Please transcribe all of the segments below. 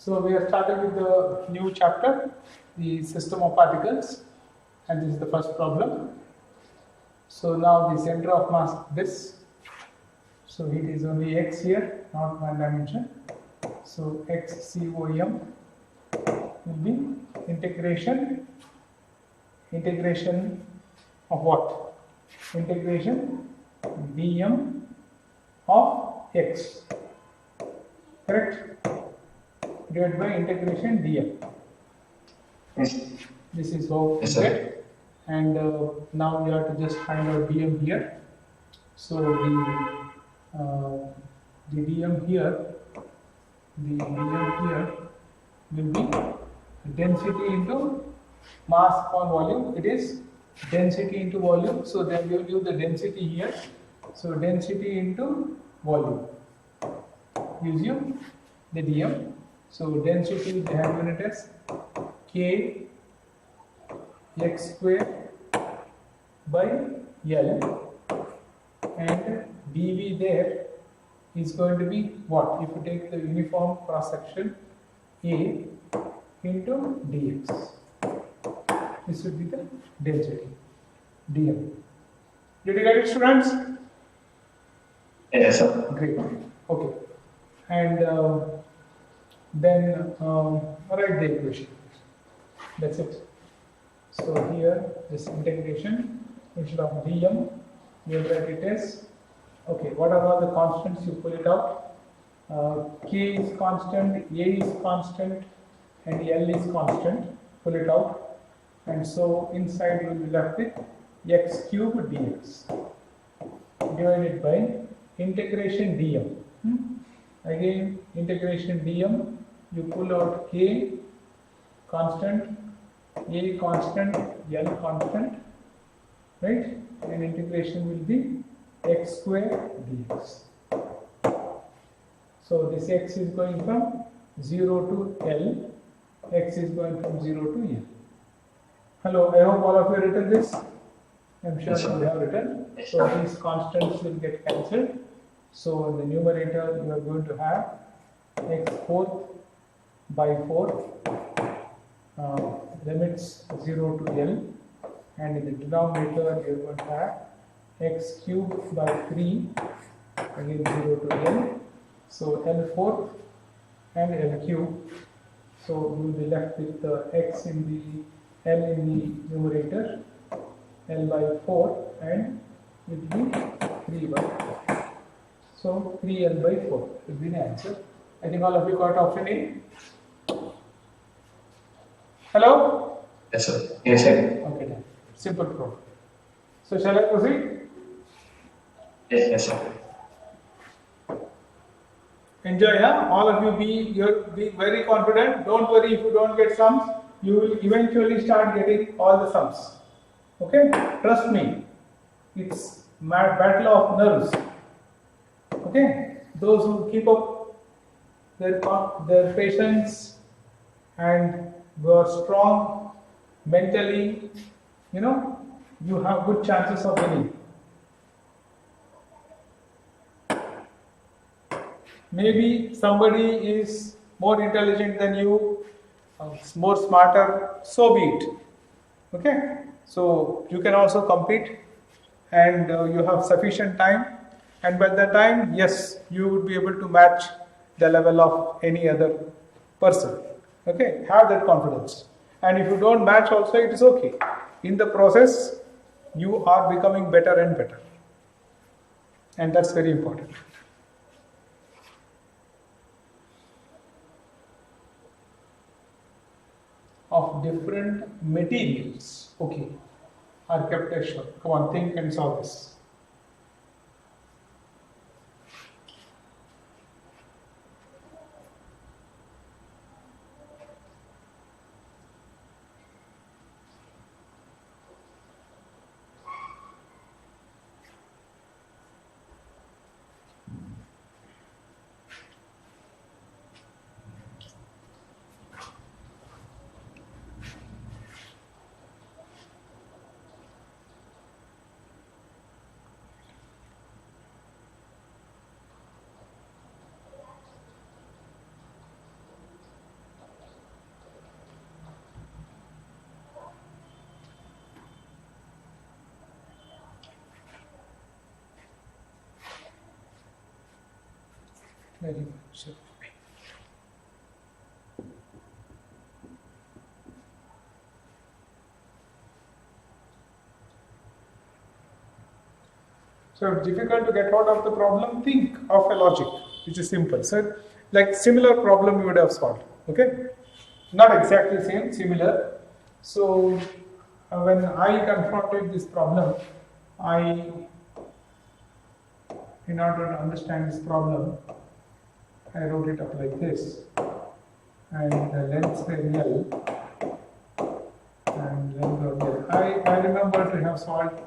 So we are starting with the new chapter, the system of particles, and this is the first problem. So now the center of mass this. So it is only x here, not one dimension. So x COM will be integration of what? Integration dm of x, correct? Divided by integration dm. Yes. This is how Yes, we sir. get. And now we have to just find out dm here. So the dm here will be density into mass upon volume. It is density into volume. So then we will use the density here. So density into volume gives you the dm. So density they have given it as k x square by L, and dV there is going to be what? If you take the uniform cross section A into dx, this would be the density dm. Did you get it, students? Yes, sir. Great. Okay. And then write the equation. That's it. So here this integration, instead of dm, we will write it as, okay, what are all the constants? You pull it out. K is constant, A is constant, and L is constant. Pull it out. And so inside you will be left with x cube dx divided by integration dm. Again, integration dm, you pull out K constant, A constant, L constant, right? And integration will be x square dx. So this x is going from 0 to L, x is going from 0 to L. Hello, I hope all of you have written this. I'm sure Yes, sir. you have written. So these constants will get cancelled. So in the numerator you are going to have x fourth by 4, limits 0 to L, and in the denominator you are going to have x cubed by 3, again 0 to L, so L fourth and L cube. So you will be left with the x in the L in the numerator, L by 4, and with the 3 by 4. So 3L by 4 will be the answer. I think all of you got option A. Hello? Yes, sir. Yes, sir. Okay, done. Simple problem. So shall I proceed? Yes, yes, sir. Enjoy, huh? All of you be very confident. Don't worry if you don't get sums. You will eventually start getting all the sums. Okay? Trust me. It's battle of nerves. Okay? Those who keep up their patience and who are strong mentally, you have good chances of winning. Maybe somebody is more intelligent than you, more smarter, so be it. Okay? So you can also compete, and you have sufficient time, and by that time, yes, you would be able to match the level of any other person. Okay? Have that confidence. And if you don't match also, it is okay. In the process, you are becoming better and better. And that's very important. Of different materials, okay, are kept as shown. Come on, think and solve this. Very good. Sure. So if difficult to get out of the problem, think of a logic which is simple. So like similar problem you would have solved. Okay, not exactly same, similar. So when I confronted this problem, in order to understand this problem, I wrote it up like this, and the length were L and length was L. I remember to have solved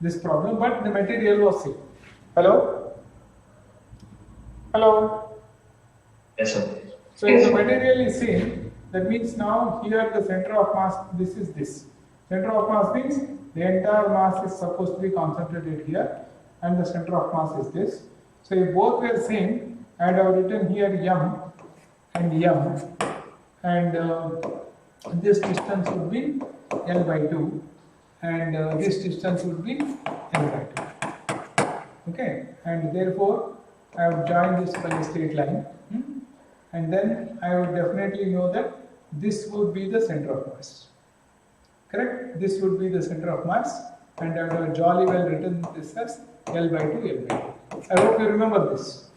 this problem, but the material was same. Hello? Hello? Yes, sir. So if the material is same, that means now here the center of mass, this is this. Center of mass means the entire mass is supposed to be concentrated here, and the center of mass is this. So if both were same, I would have written here M and M, and this distance would be L by 2, and this distance would be L by 2. Okay, and therefore I have joined this by a straight line, and then I would definitely know that this would be the center of mass. Correct? This would be the center of mass, and I would have jolly well written this as L by 2, L by 2. I hope you remember this.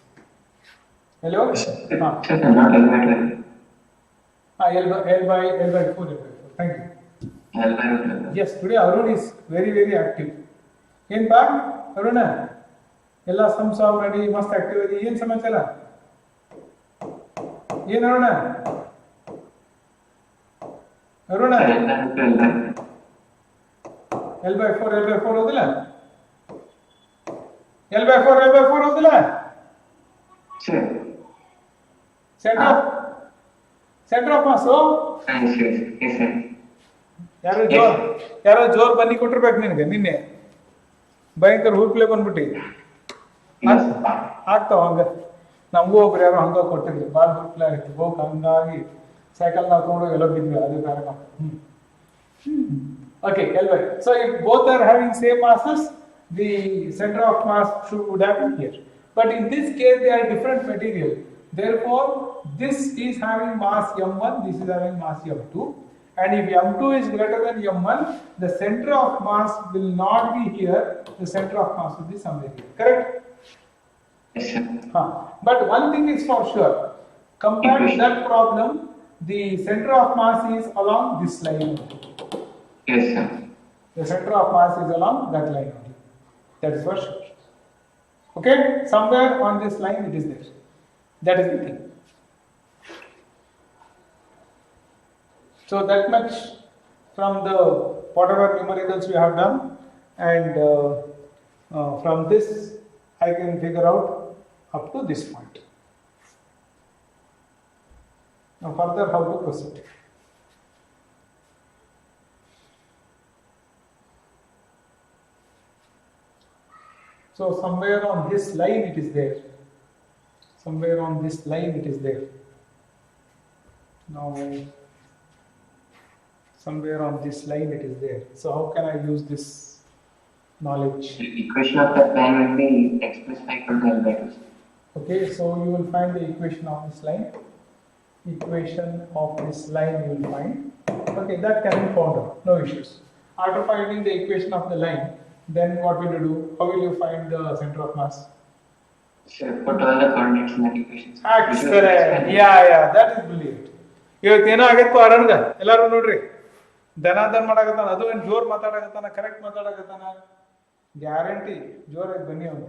Hello? Yes, sir. Not L by 12. L by 4, L by 4. Thank you. L by 12. Yes, today Arun is very, very active. Yen pa? Aruna? Ella sum solve ready, must activity. Yen samachara? Yen Aruna? Aruna? L by 4 hodila? L by 4 hodila? Sure. Center of mass, oh? Yes, sir. ಯಾರೋ ಜೋರ್ ಬನ್ನಿ ಕೊಟ್ಟಿರ್ಬೇಕು ನಿನಗೆ ನಿನ್ನೆ ಭಯಂಕರ ಹುರುಪ್ಲೆ ಬಂದ್ಬಿಟ್ಟು ಆಗ್ತಾವ ಹಂಗ ನಮಗೂ ಒಬ್ರು ಯಾರೋ ಹಂಗ ಕೊಟ್ಟಿದ್ರು ಬಾಳ ಹುರುಪ್ಲೆ ಆಗಿತ್ತು ಹೋಗಿ ಹಂಗಾಗಿ ಸೈಕಲ್ ನಾವು ತಗೊಂಡು ಎಲ್ಲೋ ಬಿದ್ವಿ ಅದು ಕಾರಣ Okay, L by. So if both are having same masses, the center of mass would happen here. But in this case, they are different material. Therefore, this is having mass m1, this is having mass m2. And if m2 is greater than m1, the center of mass will not be here. The center of mass will be somewhere here. Correct? Yes, sir. But one thing is for sure. Compared to that problem, the center of mass is along this line. Yes, sir. The center of mass is along that line only. That is for sure. Okay? Somewhere on this line it is there. That is the thing. So that much from the whatever numericals we have done, and from this I can figure out up to this point. Now further how to proceed. So somewhere on this line it is there. Somewhere on this line it is there. Now somewhere on this line it is there. So how can I use this knowledge? The equation of that line will be x plus 5 equal to L by 2. Okay, so you will find the equation of this line. Equation of this line you will find. Okay, that can be found out, no issues. After finding the equation of the line, then what will you do? How will you find the center of mass? Sure, put all the coordinates in that equation. Excellent. Yeah, that is brilliant. ಇವತ್ತೇನೋ ಆಗೈತು ಅರಣಗ ಎಲ್ಲರೂ ನೋಡ್ರಿ ಧನಾಧನ್ ಮಾಡಾಕತ್ತಾನ ಅದು ಏನು ಜೋರ್ ಮಾತಾಡಕತ್ತಾನ correct ಮಾತಾಡಕತ್ತಾನ guarantee ಜೋರಾಗಿ ಬನ್ನಿ ಅವನು.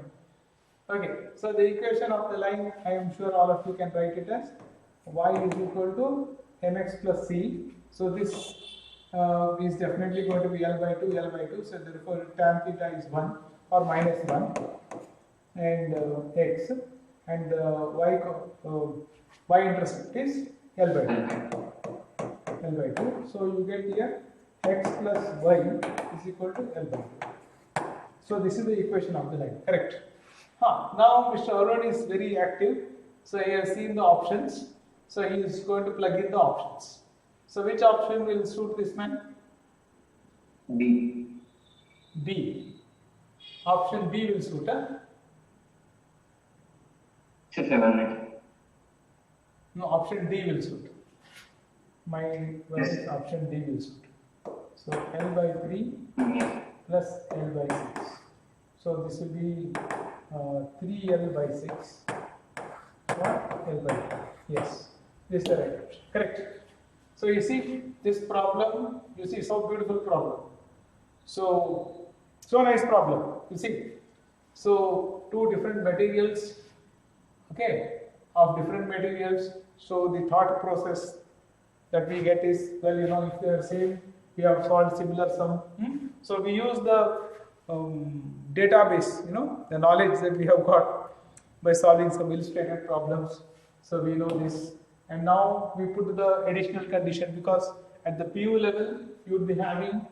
Okay, so the equation of the line, I am sure all of you can write it as y is equal to mx plus c. So this is definitely going to be L by 2, L by 2. So therefore tan theta is 1 or minus 1 and x, and y intercept is L by 2. L by 2. So you get here x plus y is equal to L by 2. So this is the equation of the line. Correct. Now Mr. Arun is very active. So he has seen the options. So he is going to plug in the options. So which option will suit this man? B. B. Option B will suit. 6, 7, 8. No, option D will suit. My one is option D will suit. So L by 3 plus L by 6. So this will be 3L by 6 or L by 2. Yes, this is the right option. Correct. So you see this problem, you see so beautiful problem. So nice problem, you see. So two different materials, okay, of different materials. So the thought process that we get is, well, you know, if they are same, we have solved similar sum. So we use the database, you know, the knowledge that we have got by solving some illustrated problems. So we know this, and now we put the additional condition, because at the PU level you would be having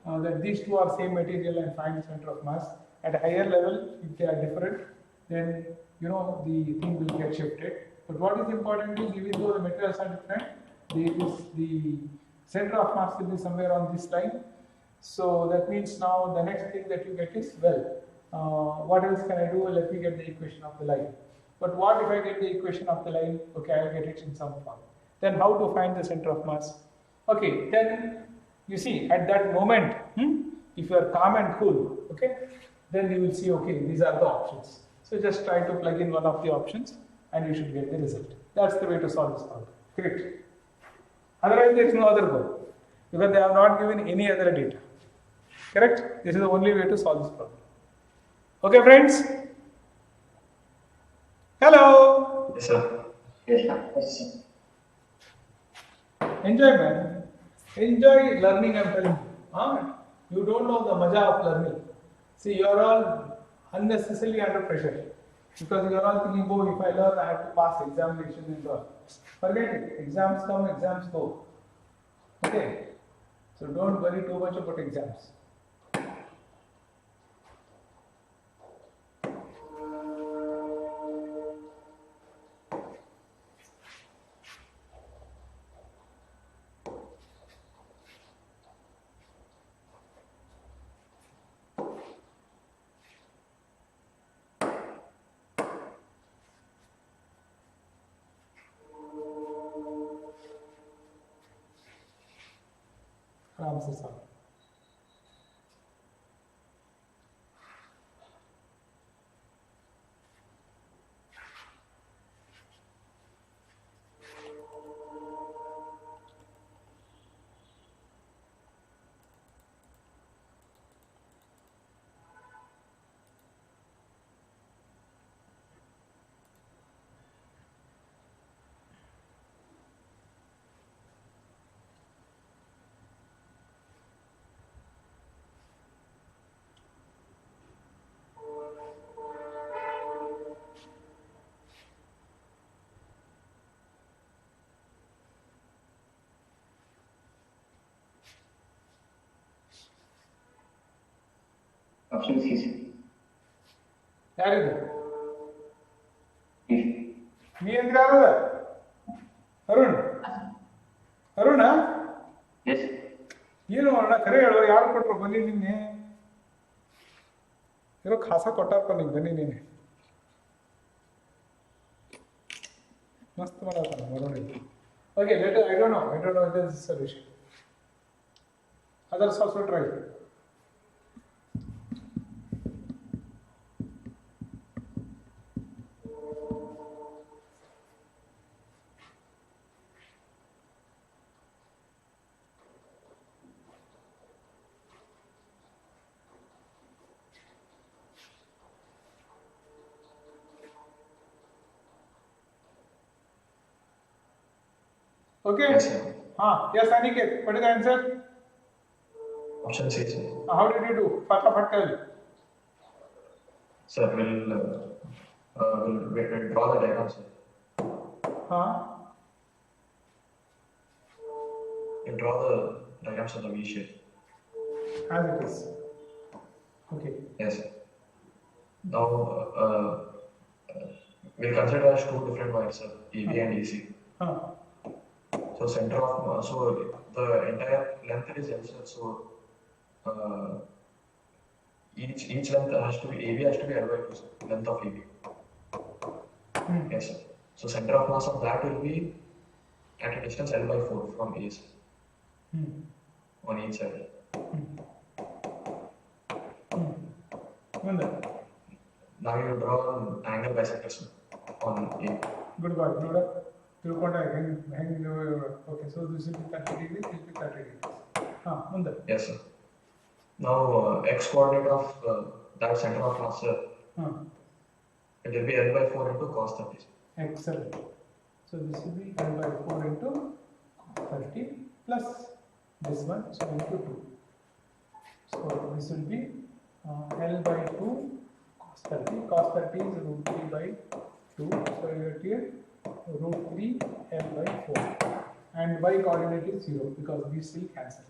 that these two are same material and find the center of mass. At a higher level, if they are different, then you know the thing will get shifted. But what is important is, even though the materials are different, the center of mass will be somewhere on this line. So that means now the next thing that you get is, well, what else can I do? Let me get the equation of the line. But what if I get the equation of the line? Okay, I'll get it in some form. Then how to find the center of mass? Okay, then you see at that moment, if you are calm and cool, okay, then you will see, okay, these are the options. So just try to plug in one of the options and you should get the result. That's the way to solve this problem. Correct. Otherwise, there is no other goal, because they have not given any other data. Correct? This is the only way to solve this problem. Okay, friends? Hello? Yes, sir. Yes, sir. Yes, sir. Enjoy, man. Enjoy learning, I'm telling you. You don't know the maja of learning. See, you are all unnecessarily under pressure, because you are all thinking, oh, if I learn, I have to pass examination and all. Forget it. Exams come, exams go. Okay? So don't worry too much about exams. आराम से साफ. Option C. ಯಾರಿದು? Yes. ನೀ ಅಂದ್ರೆ ಯಾರದ? Arun. Aruna? Yes. ಏನು ಅಣ್ಣ ಕರೆ ಹೇಳು, ಯಾರು ಕೊಟ್ರು ಬನ್ನಿ ನಿನ್ನೆ? ಇರೋ ಖಾಸ ಕೊಟ್ಟಾರಪ್ಪ ನಿಂಗೆ, ಬನ್ನಿ ನೀನೆ. ಮಸ್ತ್ ಮಾಡತ್ತಾನ Arun. Okay, later I don't know if there is a solution. Others also try. Okay? Yes, sir. Yes, Aniket, what is the answer? Option C, sir. How did you do? Fatafat tell. Sir, we'll draw the diagram, sir. We'll draw the diagrams of the V shape. As it is. Okay. Yes, sir. Now, we'll consider as two different points, sir, EB and EC. So center of so the entire length is L, sir. So each length has to be AB has to be L by 2, sir. Length of AB. Yes, sir. So center of mass of that will be at a distance L by 4 from A side, on each side. Now you draw an angle bisectors on A. Good boy. Okay, so this will be 30 degrees, this will be 30 degrees. Yes, sir. Now x coordinate of that center of mass, it will be L by 4 into cos 30. Excellent. So this will be L by 4 into 30 plus this one, so into 2. So this will be L by 2 cos 30. Cos 30 is root 3 by 2. So you get here root 3 L by 4. And y coordinate is 0 because these will cancel.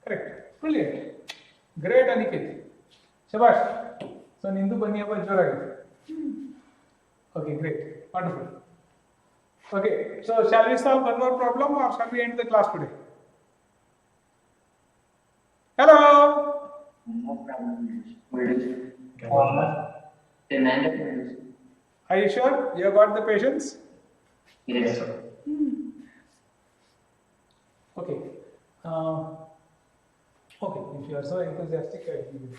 Correct. Brilliant. Great, Aniket. Shabash. So Nindu Baniya Joragi. Okay, great. Wonderful. Okay, so shall we solve one more problem or shall we end the class today? Hello? No problem. We'll do. Are you sure? You have got the patience? Yes, sir. Okay. Okay, if you are so enthusiastic, I give you.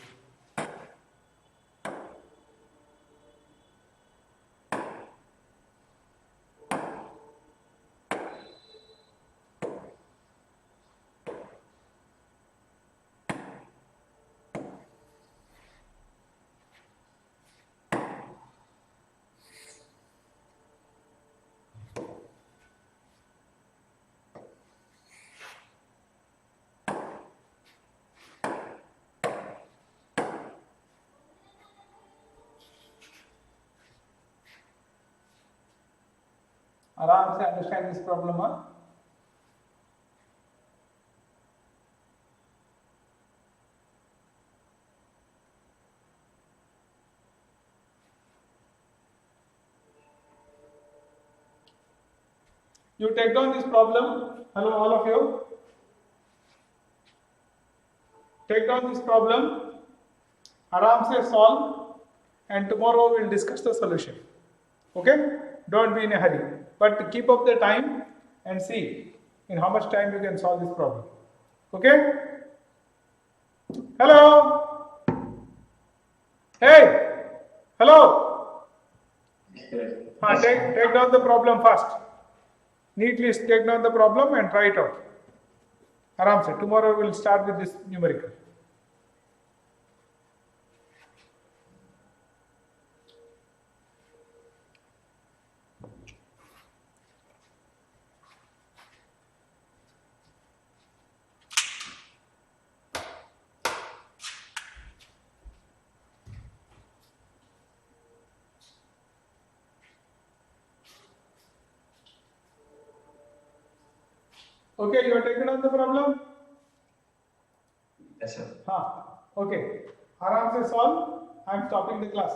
आराम से understand this problem, huh? You take down this problem. Hello, all of you. Take down this problem. आराम से solve, and tomorrow we'll discuss the solution. Okay? Don't be in a hurry. But keep up the time and see in how much time you can solve this problem. Okay? Hello? Hey! Hello? Take down the problem first. Neatly take down the problem and try it out. Aram se. Tomorrow we'll start with this numerical. Okay, you are taking on the problem? Yes, sir. Okay. Aram se solve. I am stopping the class.